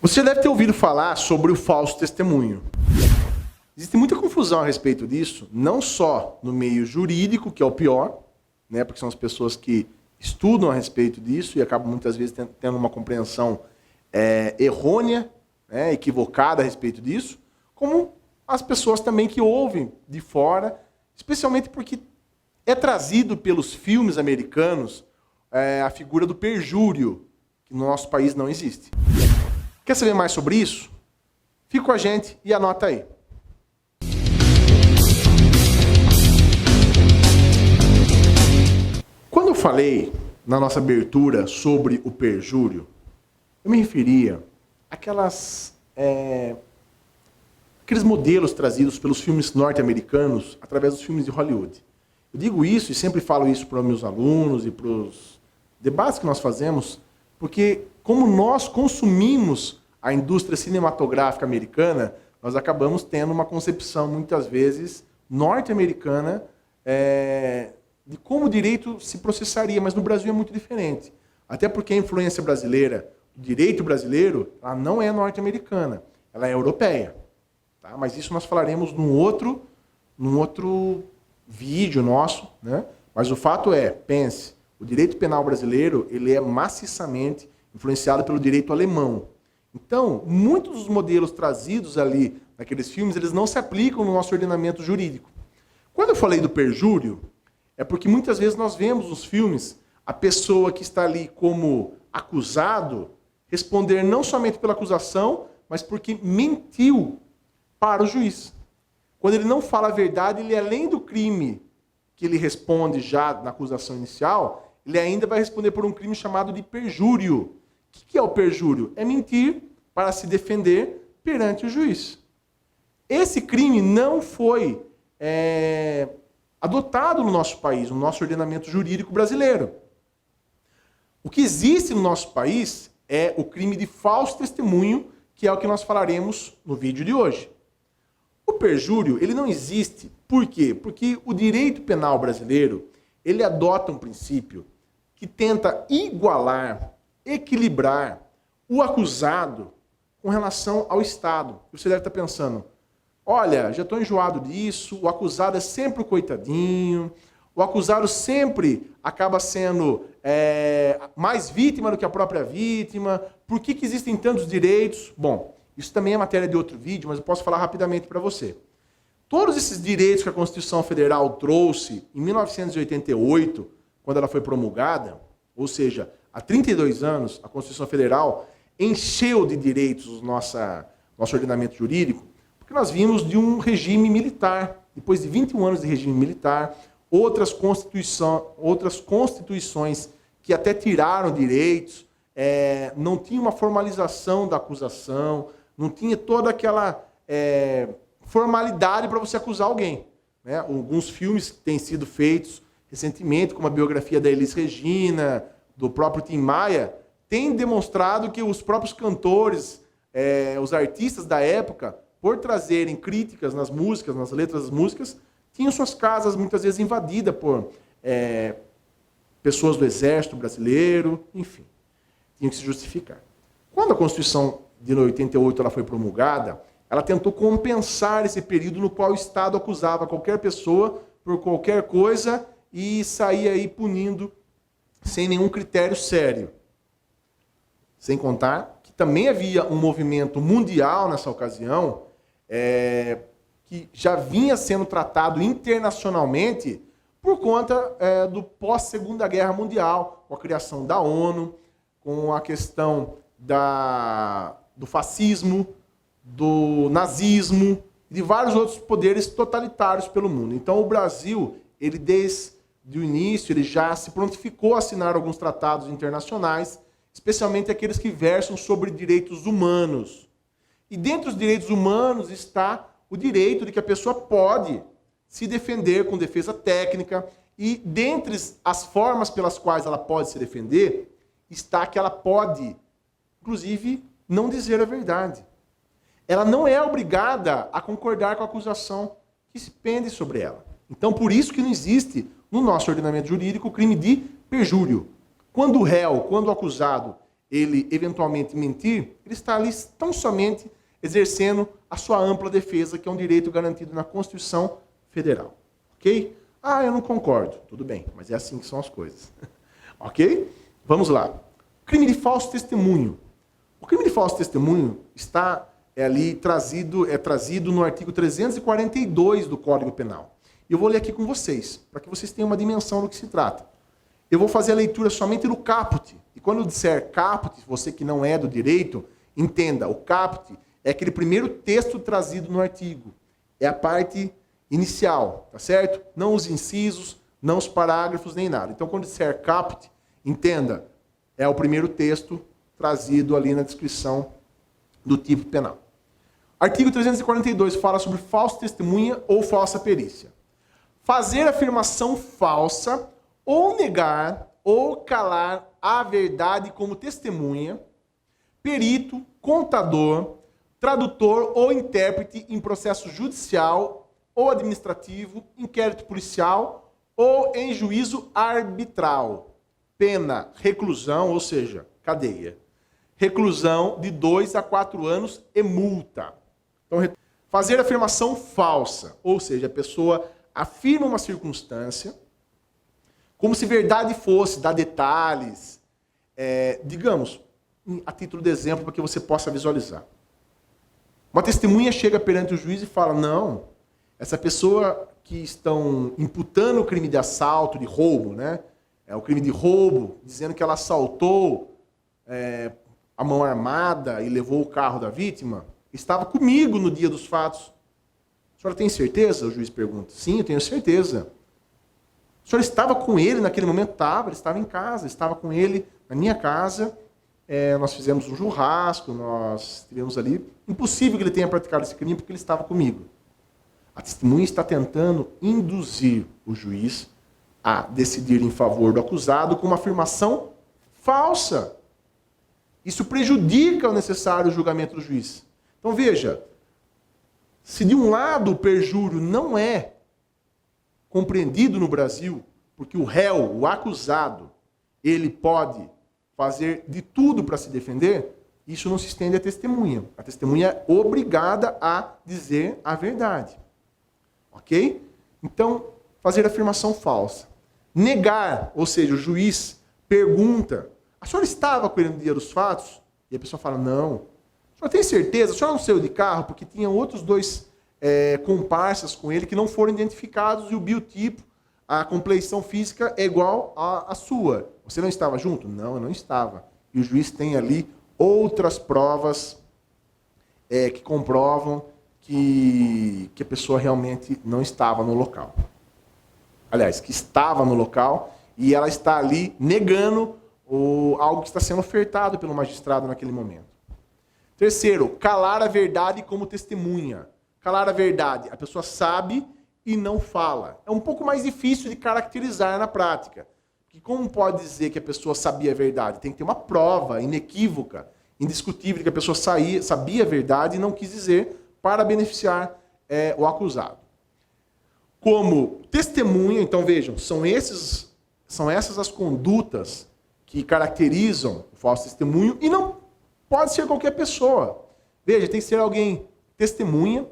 Você deve ter ouvido falar sobre o falso testemunho. Existe muita confusão a respeito disso, não só no meio jurídico, que é o pior, né, porque são as pessoas que estudam a respeito disso e acabam muitas vezes tendo uma compreensão errônea, né, equivocada a respeito disso, como as pessoas também que ouvem de fora, especialmente porque é trazido pelos filmes americanos a figura do perjúrio, que no nosso país não existe. Quer saber mais sobre isso? Fica com a gente e anota aí. Quando eu falei na nossa abertura sobre o perjúrio, eu me referia àqueles modelos trazidos pelos filmes norte-americanos através dos filmes de Hollywood. Eu digo isso e sempre falo isso para os meus alunos e para os debates que nós fazemos, porque como nós consumimos a indústria cinematográfica americana, nós acabamos tendo uma concepção, muitas vezes, norte-americana de como o direito se processaria, mas no Brasil é muito diferente. Até porque a influência brasileira, o direito brasileiro, ela não é norte-americana, ela é europeia. Tá? Mas isso nós falaremos num outro vídeo nosso, né? Mas o fato é, pense, o direito penal brasileiro ele é maciçamente influenciado pelo direito alemão. Então, muitos dos modelos trazidos ali naqueles filmes, eles não se aplicam no nosso ordenamento jurídico. Quando eu falei do perjúrio, é porque muitas vezes nós vemos nos filmes a pessoa que está ali como acusado responder não somente pela acusação, mas porque mentiu para o juiz. Quando ele não fala a verdade, ele além do crime que ele responde já na acusação inicial, ele ainda vai responder por um crime chamado de perjúrio. O que é o perjúrio? É mentir para se defender perante o juiz. Esse crime não foi adotado no nosso país, no nosso ordenamento jurídico brasileiro. O que existe no nosso país é o crime de falso testemunho, que é o que nós falaremos no vídeo de hoje. O perjúrio, ele não existe. Por quê? Porque o direito penal brasileiro, ele adota um princípio que tenta igualar, equilibrar o acusado com relação ao Estado. Você deve estar pensando, olha, já estou enjoado disso, o acusado é sempre o coitadinho, o acusado sempre acaba sendo mais vítima do que a própria vítima, por que existem tantos direitos? Bom, isso também é matéria de outro vídeo, mas eu posso falar rapidamente para você. Todos esses direitos que a Constituição Federal trouxe em 1988, quando ela foi promulgada, ou seja, há 32 anos, a Constituição Federal encheu de direitos o nosso ordenamento jurídico, porque nós vimos de um regime militar. Depois de 21 anos de regime militar, outras constituições que até tiraram direitos, não tinha uma formalização da acusação, não tinha toda aquela formalidade para você acusar alguém. Né? Alguns filmes que têm sido feitos recentemente, como a biografia da Elis Regina, do próprio Tim Maia, têm demonstrado que os próprios cantores, os artistas da época, por trazerem críticas nas músicas, nas letras das músicas, tinham suas casas muitas vezes invadidas por pessoas do Exército Brasileiro, enfim, tinham que se justificar. Quando a Constituição de 88 ela foi promulgada, ela tentou compensar esse período no qual o Estado acusava qualquer pessoa por qualquer coisa e saía aí punindo sem nenhum critério sério. Sem contar que também havia um movimento mundial nessa ocasião que já vinha sendo tratado internacionalmente por conta do pós-Segunda Guerra Mundial, com a criação da ONU, com a questão do fascismo, do nazismo e de vários outros poderes totalitários pelo mundo. Então o Brasil, ele desde o início, ele já se prontificou a assinar alguns tratados internacionais, especialmente aqueles que versam sobre direitos humanos. E dentre os direitos humanos está o direito de que a pessoa pode se defender com defesa técnica, e dentre as formas pelas quais ela pode se defender, está que ela pode, inclusive, não dizer a verdade. Ela não é obrigada a concordar com a acusação que se pende sobre ela. Então, por isso que não existe no nosso ordenamento jurídico o crime de perjúrio. Quando o réu, quando o acusado, ele eventualmente mentir, ele está ali tão somente exercendo a sua ampla defesa, que é um direito garantido na Constituição Federal. Ok? Ah, eu não concordo. Tudo bem, mas é assim que são as coisas. Ok? Vamos lá. Crime de falso testemunho. O crime de falso testemunho está trazido no artigo 342 do Código Penal. Eu vou ler aqui com vocês, para que vocês tenham uma dimensão do que se trata. Eu vou fazer a leitura somente do caput. E quando eu disser caput, você que não é do direito, entenda, o caput é aquele primeiro texto trazido no artigo. É a parte inicial, tá certo? Não os incisos, não os parágrafos, nem nada. Então, quando disser caput, entenda, é o primeiro texto trazido ali na descrição do tipo penal. Artigo 342 fala sobre falsa testemunha ou falsa perícia. Fazer afirmação falsa ou negar ou calar a verdade como testemunha, perito, contador, tradutor ou intérprete em processo judicial ou administrativo, inquérito policial ou em juízo arbitral. Pena, reclusão, ou seja, cadeia. Reclusão de 2 a 4 anos e multa. Então, fazer afirmação falsa, ou seja, a pessoa afirma uma circunstância como se verdade fosse, dá detalhes, digamos, a título de exemplo, para que você possa visualizar. Uma testemunha chega perante o juiz e fala, não, essa pessoa que estão imputando o crime de assalto, de roubo, né? É o crime de roubo, dizendo que ela assaltou a mão armada e levou o carro da vítima, estava comigo no dia dos fatos. A senhora tem certeza? O juiz pergunta. Sim, eu tenho certeza. A senhora estava com ele naquele momento? Estava, ele estava em casa, estava com ele na minha casa. Nós fizemos um churrasco, nós tivemos ali. Impossível que ele tenha praticado esse crime porque ele estava comigo. A testemunha está tentando induzir o juiz a decidir em favor do acusado com uma afirmação falsa. Isso prejudica o necessário julgamento do juiz. Então veja, se de um lado o perjúrio não é compreendido no Brasil, porque o réu, o acusado, ele pode fazer de tudo para se defender, isso não se estende à testemunha. A testemunha é obrigada a dizer a verdade. Ok? Então, fazer afirmação falsa. Negar, ou seja, o juiz pergunta, a senhora estava com ele no dia dos fatos? E a pessoa fala, não. A senhora tem certeza? A senhora não saiu de carro? Porque tinha outros 2 comparsas com ele que não foram identificados e o biotipo, a compleição física é igual à sua. Você não estava junto? Não, eu não estava. E o juiz tem ali outras provas que comprovam que a pessoa realmente não estava no local. Aliás, que estava no local e ela está ali negando algo que está sendo ofertado pelo magistrado naquele momento. Terceiro, calar a verdade como testemunha. Calar a verdade, a pessoa sabe e não fala. É um pouco mais difícil de caracterizar na prática. Porque como pode dizer que a pessoa sabia a verdade? Tem que ter uma prova inequívoca, indiscutível, de que a pessoa sabia a verdade e não quis dizer para beneficiar o acusado. Como testemunha, então vejam, são essas as condutas que caracterizam o falso testemunho e não pode ser qualquer pessoa. Veja, tem que ser alguém testemunha,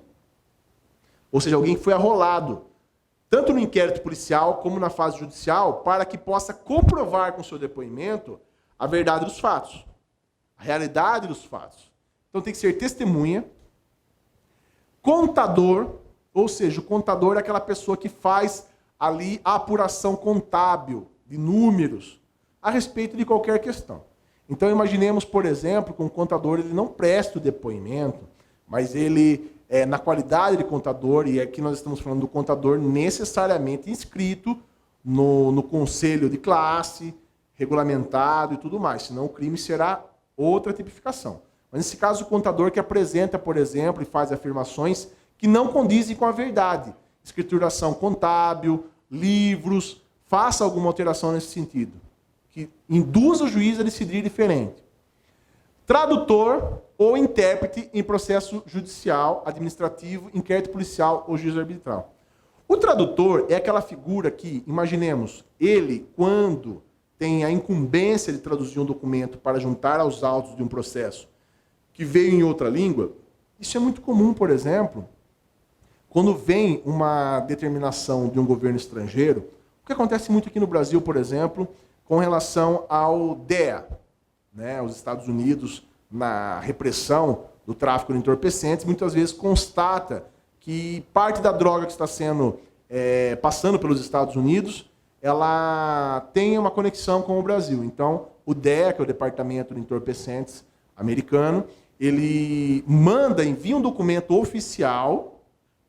ou seja, alguém que foi arrolado, tanto no inquérito policial como na fase judicial, para que possa comprovar com seu depoimento a verdade dos fatos, a realidade dos fatos. Então tem que ser testemunha, contador, ou seja, o contador é aquela pessoa que faz ali a apuração contábil de números a respeito de qualquer questão. Então imaginemos, por exemplo, que um contador ele não presta o depoimento, mas ele, na qualidade de contador, e aqui nós estamos falando do contador necessariamente inscrito no conselho de classe, regulamentado e tudo mais, senão o crime será outra tipificação. Mas nesse caso, o contador que apresenta, por exemplo, e faz afirmações que não condizem com a verdade, escrituração contábil, livros, faça alguma alteração nesse sentido, que induza o juiz a decidir diferente. Tradutor ou intérprete em processo judicial, administrativo, inquérito policial ou juízo arbitral. O tradutor é aquela figura que, imaginemos, ele, quando tem a incumbência de traduzir um documento para juntar aos autos de um processo que veio em outra língua, isso é muito comum, por exemplo, quando vem uma determinação de um governo estrangeiro, o que acontece muito aqui no Brasil, por exemplo, com relação ao DEA, né, os Estados Unidos, na repressão do tráfico de entorpecentes, muitas vezes constata que parte da droga que está sendo passando pelos Estados Unidos, ela tem uma conexão com o Brasil. Então, o DEA, que é o Departamento de Entorpecentes americano, ele envia um documento oficial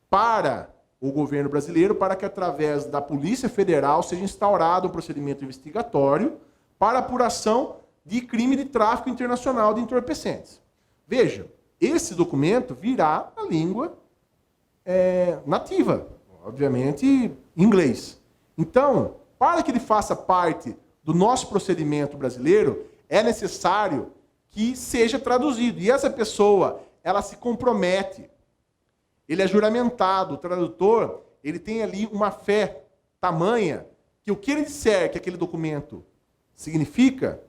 para o governo brasileiro para que, através da Polícia Federal, seja instaurado um procedimento investigatório para apuração de crime de tráfico internacional de entorpecentes. Veja, esse documento virá na língua nativa, obviamente inglês. Então, para que ele faça parte do nosso procedimento brasileiro, é necessário que seja traduzido. E essa pessoa, ela se compromete. Ele é juramentado. O tradutor, ele tem ali uma fé tamanha que o que ele disser que aquele documento significa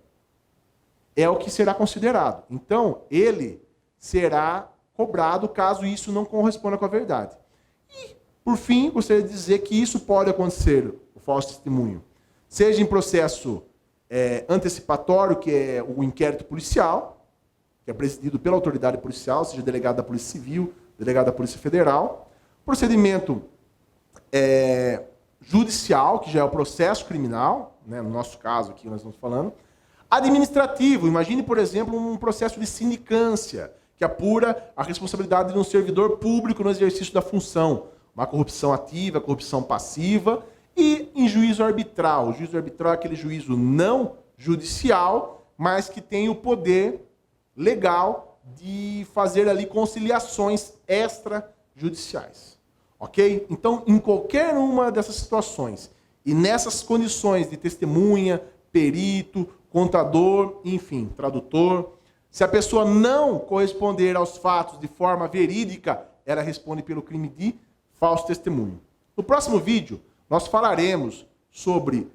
é o que será considerado. Então, ele será cobrado caso isso não corresponda com a verdade. E, por fim, gostaria de dizer que isso pode acontecer, o falso testemunho, seja em processo antecipatório, que é o inquérito policial, que é presidido pela autoridade policial, seja delegado da Polícia Civil, delegado da Polícia Federal, procedimento judicial, que já é o processo criminal, né, no nosso caso aqui nós estamos falando, administrativo, imagine, por exemplo, um processo de sindicância, que apura a responsabilidade de um servidor público no exercício da função, uma corrupção ativa, corrupção passiva, e em juízo arbitral. O juízo arbitral é aquele juízo não judicial, mas que tem o poder legal de fazer ali conciliações extrajudiciais. Ok? Então, em qualquer uma dessas situações, e nessas condições de testemunha, perito, contador, enfim, tradutor, se a pessoa não corresponder aos fatos de forma verídica, ela responde pelo crime de falso testemunho. No próximo vídeo, nós falaremos sobre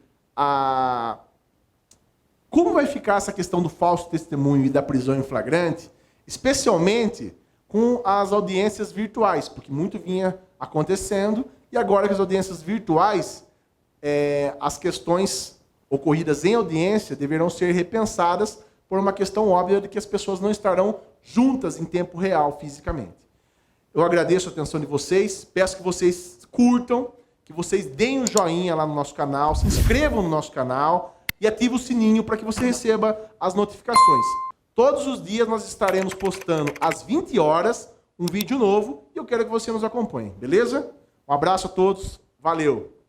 como vai ficar essa questão do falso testemunho e da prisão em flagrante, especialmente com as audiências virtuais, porque muito vinha acontecendo, e agora que as audiências virtuais, as questões ocorridas em audiência deverão ser repensadas por uma questão óbvia de que as pessoas não estarão juntas em tempo real, fisicamente. Eu agradeço a atenção de vocês, peço que vocês curtam, que vocês deem um joinha lá no nosso canal, se inscrevam no nosso canal e ativem o sininho para que você receba as notificações. Todos os dias nós estaremos postando às 20 horas um vídeo novo e eu quero que você nos acompanhe, beleza? Um abraço a todos, valeu!